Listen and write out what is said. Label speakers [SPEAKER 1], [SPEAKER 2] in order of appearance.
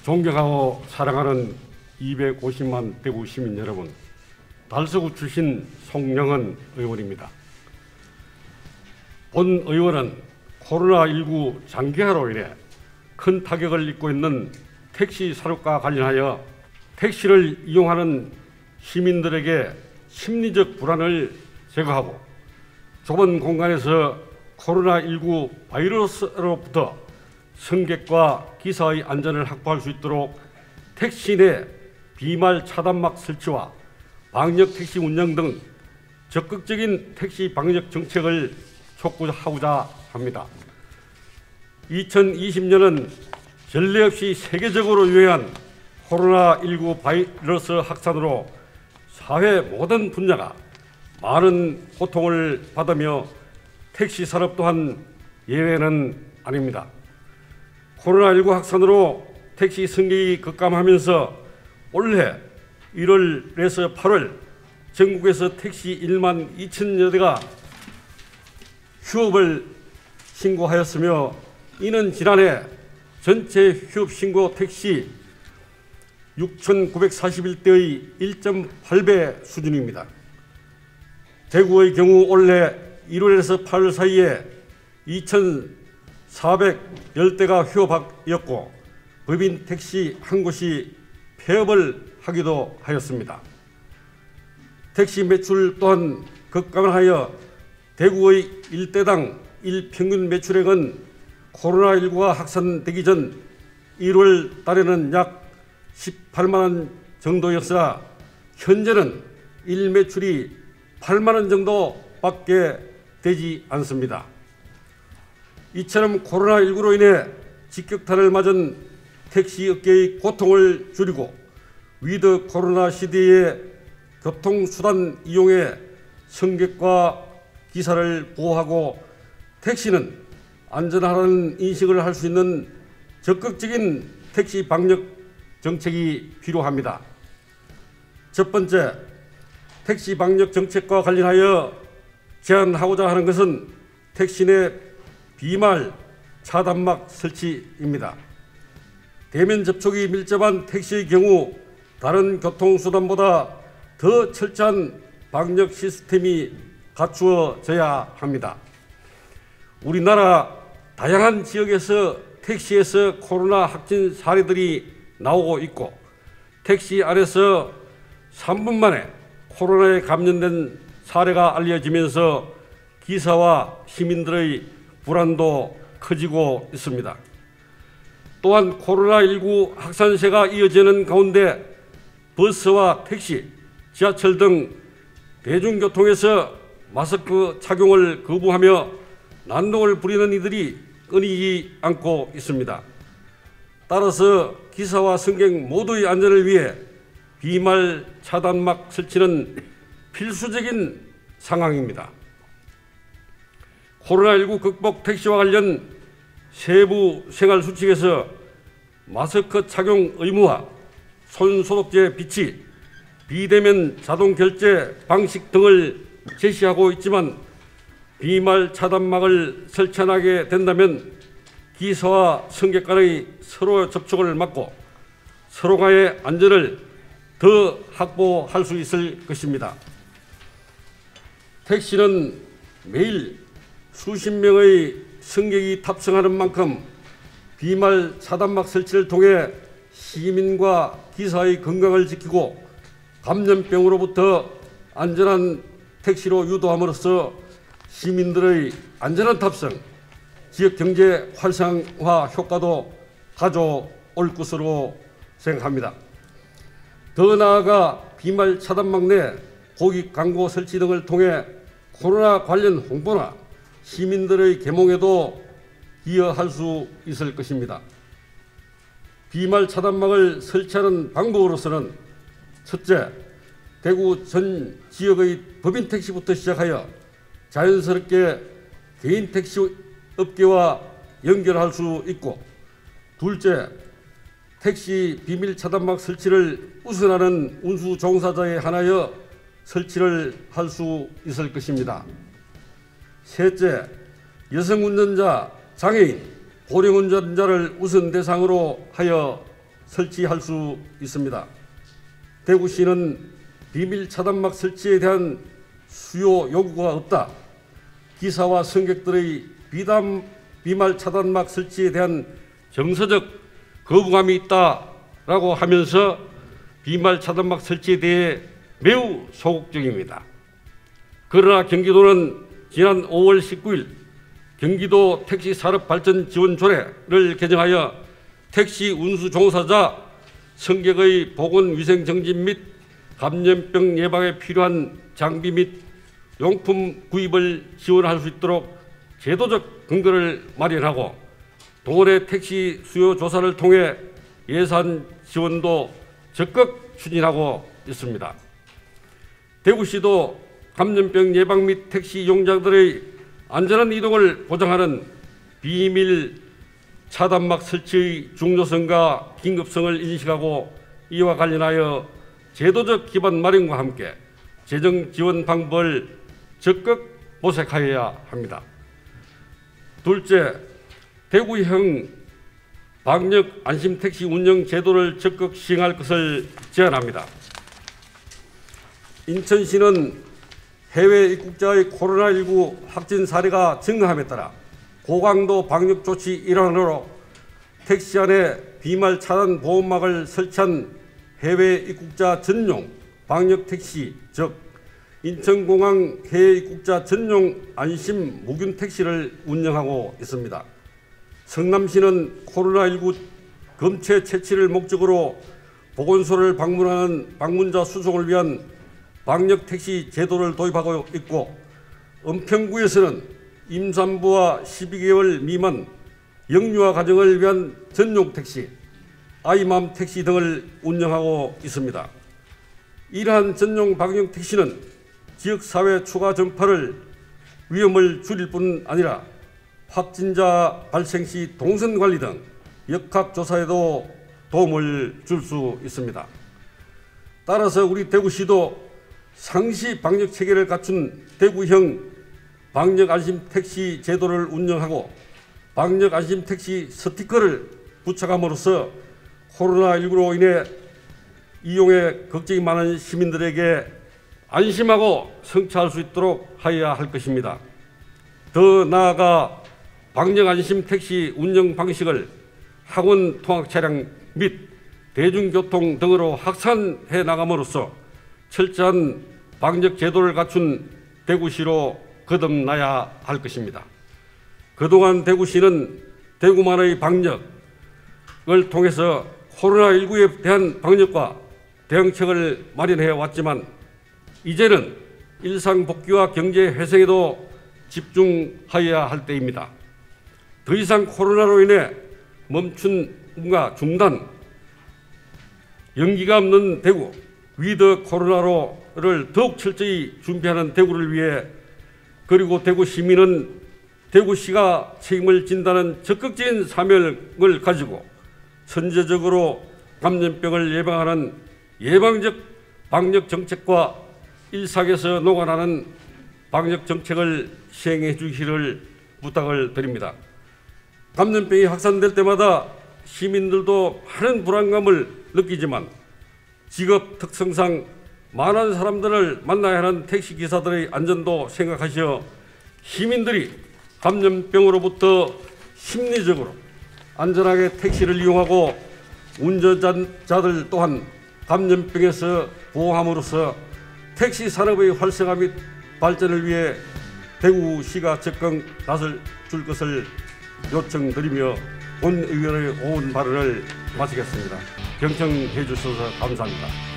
[SPEAKER 1] 존경하고 사랑하는 250만 대구 시민 여러분, 달서구 출신 송영은 의원입니다. 본 의원은 코로나19 장기화로 인해 큰 타격을 입고 있는 택시 산업과 관련하여 택시를 이용하는 시민들에게 심리적 불안을 제거하고 좁은 공간에서 코로나19 바이러스로부터 승객과 기사의 안전을 확보할 수 있도록 택시 내 비말 차단막 설치와 방역 택시 운영 등 적극적인 택시 방역 정책을 촉구하고자 합니다. 2020년은 전례 없이 세계적으로 유행한 코로나19 바이러스 확산으로 사회 모든 분야가 많은 고통을 받으며 택시 산업 또한 예외는 아닙니다. 코로나19 확산으로 택시 승객이 급감하면서 올해 1월에서 8월 전국에서 택시 1만 2천여 대가 휴업을 신고하였으며 이는 지난해 전체 휴업 신고 택시 6,941대의 1.8배 수준입니다. 대구의 경우 올해 1월에서 8월 사이에 2,410대가 휴업하였고 법인 택시 한 곳이 폐업을 하기도 하였습니다. 택시 매출 또한 급감하여 대구의 일대당 일평균 매출액은 코로나19가 확산되기 전 1월 달에는 약 18만 원 정도였으나 현재는 일 매출이 8만 원 정도밖에 되지 않습니다. 이처럼 코로나19로 인해 직격탄을 맞은 택시 업계의 고통을 줄이고 위드 코로나 시대의 교통수단 이용에 승객과 기사를 보호하고 택시는 안전하다는 인식을 할 수 있는 적극적인 택시 방역 정책이 필요합니다. 첫 번째, 택시 방역 정책과 관련하여 제안하고자 하는 것은 택시 내 비말 차단막 설치입니다. 대면 접촉이 밀접한 택시의 경우 다른 교통수단보다 더 철저한 방역 시스템이 갖추어져야 합니다. 우리나라 다양한 지역에서 택시에서 코로나 확진 사례들이 나오고 있고 택시 안에서 3분 만에 코로나에 감염된 사례가 알려지면서 기사와 시민들의 불안도 커지고 있습니다. 또한 코로나19 확산세가 이어지는 가운데 버스와 택시, 지하철 등 대중교통에서 마스크 착용을 거부하며 난동을 부리는 이들이 끊이지 않고 있습니다. 따라서 기사와 승객 모두의 안전을 위해 비말 차단막 설치는 필수적인 상황입니다. 코로나19 극복 택시와 관련 세부 생활수칙에서 마스크 착용 의무화, 손소독제 비치, 비대면 자동 결제 방식 등을 제시하고 있지만 비말 차단막을 설치하게 된다면 기사와 승객 간의 서로 접촉을 막고 서로 간의 안전을 더 확보할 수 있을 것입니다. 택시는 매일 수십 명의 승객이 탑승하는 만큼 비말 차단막 설치를 통해 시민과 기사의 건강을 지키고 감염병으로부터 안전한 택시로 유도함으로써 시민들의 안전한 탑승, 지역 경제 활성화 효과도 가져올 것으로 생각합니다. 더 나아가 비말 차단막 내 고객 광고 설치 등을 통해 코로나 관련 홍보나 시민들의 계몽에도 기여할 수 있을 것입니다. 비말 차단막을 설치하는 방법으로서는 첫째, 대구 전 지역의 법인 택시부터 시작하여 자연스럽게 개인 택시 업계와 연결할 수 있고, 둘째, 택시 비밀 차단막 설치를 우선하는 운수 종사자에 한하여 설치를 할 수 있을 것입니다. 셋째, 여성 운전자, 장애인, 고령 운전자를 우선 대상으로 하여 설치할 수 있습니다. 대구시는 비밀 차단막 설치에 대한 수요 요구가 없다. 기사와 승객들의 비말 차단막 설치에 대한 정서적 거부감이 있다라고 하면서 비말 차단막 설치에 대해 매우 소극적입니다. 그러나 경기도는 지난 5월 19일 경기도 택시 산업 발전 지원 조례를 개정하여 택시 운수 종사자 승객의 보건 위생 정진 및 감염병 예방에 필요한 장비 및 용품 구입을 지원할 수 있도록 제도적 근거를 마련하고 도내 택시 수요 조사를 통해 예산 지원도 적극 추진하고 있습니다. 대구시도 감염병 예방 및 택시 이용자들의 안전한 이동을 보장하는 비밀 차단막 설치의 중요성과 긴급성을 인식하고 이와 관련하여 제도적 기반 마련과 함께 재정 지원 방법을 적극 모색하여야 합니다. 둘째, 대구형 방역 안심택시 운영 제도를 적극 시행할 것을 제안합니다. 인천시는 해외 입국자의 코로나19 확진 사례가 증가함에 따라 고강도 방역 조치 일환으로 택시 안에 비말 차단 보호막을 설치한 해외 입국자 전용 방역 택시, 즉 인천공항 해외 입국자 전용 안심 무균 택시를 운영하고 있습니다. 성남시는 코로나19 검체 채취를 목적으로 보건소를 방문하는 방문자 수송을 위한 방역 택시 제도를 도입하고 있고, 은평구에서는 임산부와 12개월 미만 영유아 가정을 위한 전용 택시, 아이맘 택시 등을 운영하고 있습니다. 이러한 전용 방역 택시는 지역사회 추가 전파를 위험을 줄일 뿐 아니라 확진자 발생 시 동선 관리 등 역학조사에도 도움을 줄 수 있습니다. 따라서 우리 대구시도 상시 방역 체계를 갖춘 대구형 방역 안심 택시 제도를 운영하고 방역 안심 택시 스티커를 부착함으로써 코로나19로 인해 이용에 걱정이 많은 시민들에게 안심하고 성취할 수 있도록 하여야 할 것입니다. 더 나아가 방역 안심 택시 운영 방식을 학원 통학 차량 및 대중교통 등으로 확산해 나감으로써 철저한 방역 제도를 갖춘 대구시로 거듭나야 할 것입니다. 그동안 대구시는 대구만의 방역을 통해서 코로나19에 대한 방역과 대응책을 마련해 왔지만 이제는 일상 복귀와 경제 회생에도 집중하여야 할 때입니다. 더 이상 코로나로 인해 멈춘과 중단, 연기가 없는 대구, 위드 코로나로를 더욱 철저히 준비하는 대구를 위해, 그리고 대구 시민은 대구시가 책임을 진다는 적극적인 사명을 가지고 선제적으로 감염병을 예방하는 예방적 방역 정책과 일상에서 녹아나는 방역 정책을 시행해 주시기를 부탁을 드립니다. 감염병이 확산될 때마다 시민들도 많은 불안감을 느끼지만 직업 특성상 많은 사람들을 만나야 하는 택시기사들의 안전도 생각하시어 시민들이 감염병으로부터 심리적으로 안전하게 택시를 이용하고 운전자들 또한 감염병에서 보호함으로써 택시 산업의 활성화 및 발전을 위해 대구시가 적극 나설 줄 것을 요청드리며 본 의원의 오은 발언을 마치겠습니다. 경청해 주셔서 감사합니다.